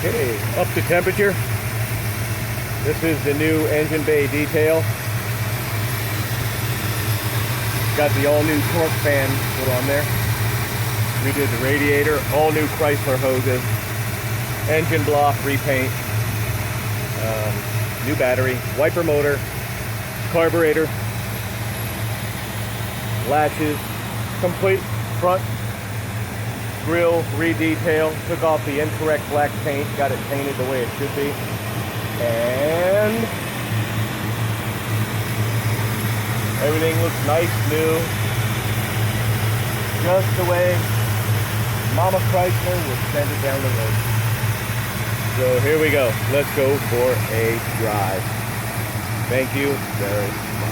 Okay, up to temperature. This is the new engine bay detail. Got the all-new torque fan put on there. Redid the radiator, all new Chrysler hoses, engine block repaint, new battery, wiper motor, carburetor, latches, complete front grille redetail. Took off the incorrect black paint, got it painted the way it should be, and everything looks nice, new, just the way Mama Chrysler would send it down the road. So here we go. Let's go for a drive. Thank you very much.